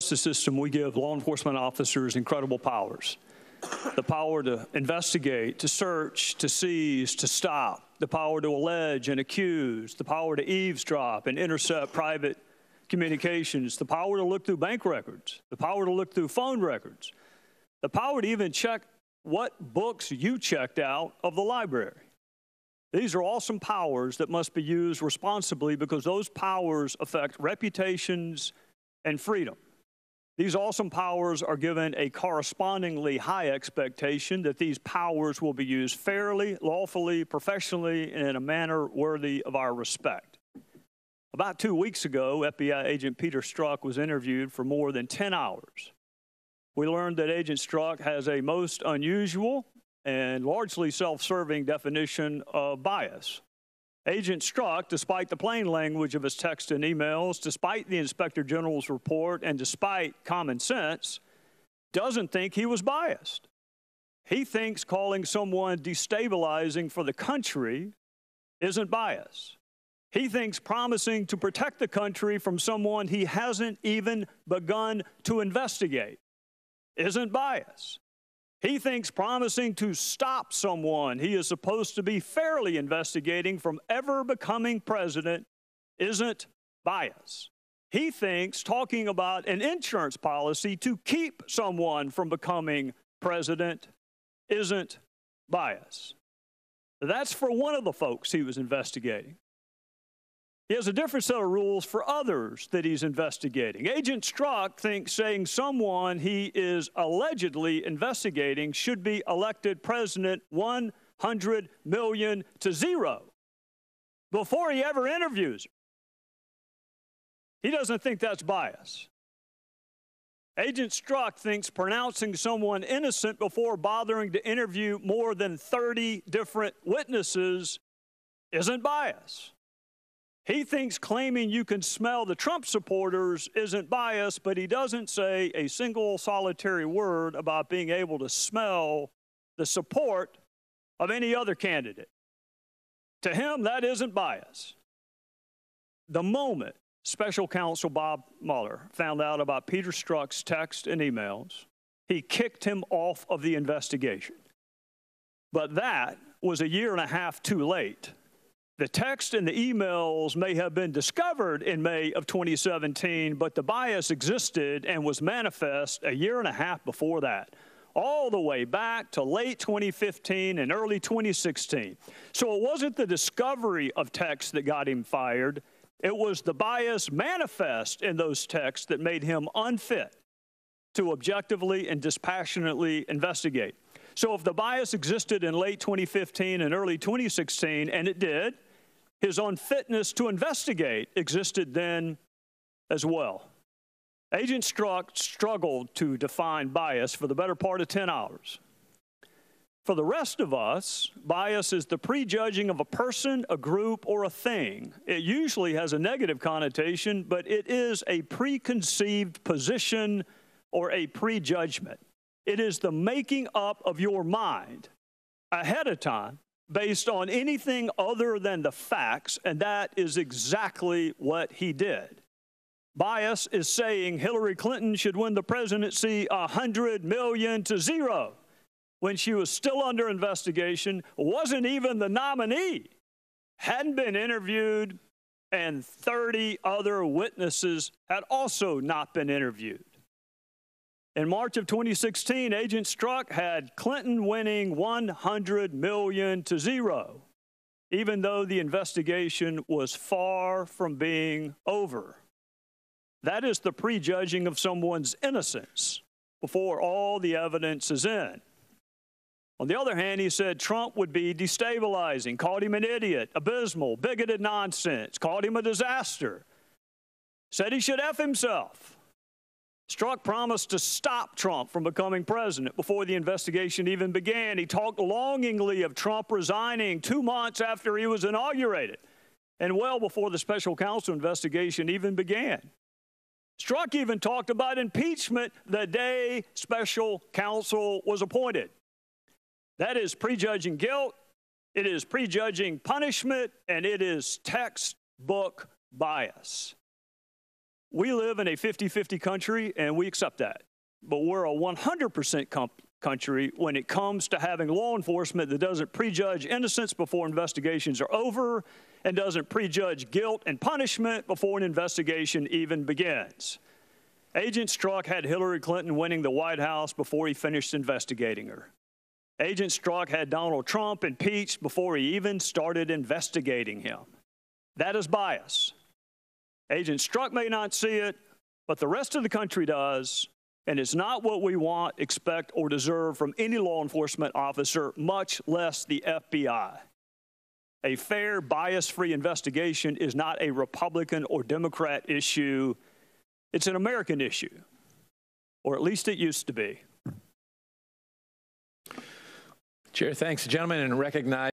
justice system, we give law enforcement officers incredible powers. The power to investigate, to search, to seize, to stop, the power to allege and accuse, the power to eavesdrop and intercept private communications, the power to look through bank records, the power to look through phone records, the power to even check what books you checked out of the library. These are awesome powers that must be used responsibly because those powers affect reputations and freedom. These awesome powers are given a correspondingly high expectation that these powers will be used fairly, lawfully, professionally, and in a manner worthy of our respect. About 2 weeks ago, FBI agent Peter Strzok was interviewed for more than 10 hours. We learned that Agent Strzok has a most unusual and largely self-serving definition of bias. Agent Strzok, despite the plain language of his text and emails, despite the Inspector General's report, and despite common sense, doesn't think he was biased. He thinks calling someone destabilizing for the country isn't bias. He thinks promising to protect the country from someone he hasn't even begun to investigate isn't bias. He thinks promising to stop someone he is supposed to be fairly investigating from ever becoming president isn't bias. He thinks talking about an insurance policy to keep someone from becoming president isn't bias. That's for one of the folks he was investigating. He has a different set of rules for others that he's investigating. Agent Strzok thinks saying someone he is allegedly investigating should be elected president 100 million to 0 before he ever interviews her. He doesn't think that's bias. Agent Strzok thinks pronouncing someone innocent before bothering to interview more than 30 different witnesses isn't bias. He thinks claiming you can smell the Trump supporters isn't bias, but he doesn't say a single solitary word about being able to smell the support of any other candidate. To him, that isn't bias. The moment Special Counsel Bob Mueller found out about Peter Strzok's texts and emails, he kicked him off of the investigation. But that was a year and a half too late. The text and the emails may have been discovered in May of 2017, but the bias existed and was manifest a year and a half before that, all the way back to late 2015 and early 2016. So it wasn't the discovery of texts that got him fired. It was the bias manifest in those texts that made him unfit to objectively and dispassionately investigate. So if the bias existed in late 2015 and early 2016, and it did, his unfitness to investigate existed then as well. Agent Strzok struggled to define bias for the better part of 10 hours. For the rest of us, bias is the prejudging of a person, a group, or a thing. It usually has a negative connotation, but it is a preconceived position or a prejudgment. It is the making up of your mind ahead of time based on anything other than the facts, and that is exactly what he did. Bias is saying Hillary Clinton should win the presidency 100 million to 0 when she was still under investigation, wasn't even the nominee, hadn't been interviewed, and 30 other witnesses had also not been interviewed. In March of 2016, Agent Strzok had Clinton winning 100 million to 0, even though the investigation was far from being over. That is the prejudging of someone's innocence before all the evidence is in. On the other hand, he said Trump would be destabilizing, called him an idiot, abysmal, bigoted nonsense, called him a disaster, said he should F himself. Strzok promised to stop Trump from becoming president before the investigation even began. He talked longingly of Trump resigning 2 months after he was inaugurated and well before the special counsel investigation even began. Strzok even talked about impeachment the day special counsel was appointed. That is prejudging guilt, it is prejudging punishment, and it is textbook bias. We live in a 50-50 country, and we accept that. But we're a 100% country when it comes to having law enforcement that doesn't prejudge innocence before investigations are over and doesn't prejudge guilt and punishment before an investigation even begins. Agent Strzok had Hillary Clinton winning the White House before he finished investigating her. Agent Strzok had Donald Trump impeached before he even started investigating him. That is bias. Agent Strzok may not see it, but the rest of the country does, and it's not what we want, expect, or deserve from any law enforcement officer, much less the FBI. A fair, bias-free investigation is not a Republican or Democrat issue. It's an American issue, or at least it used to be. Chair, thanks, gentlemen, and recognize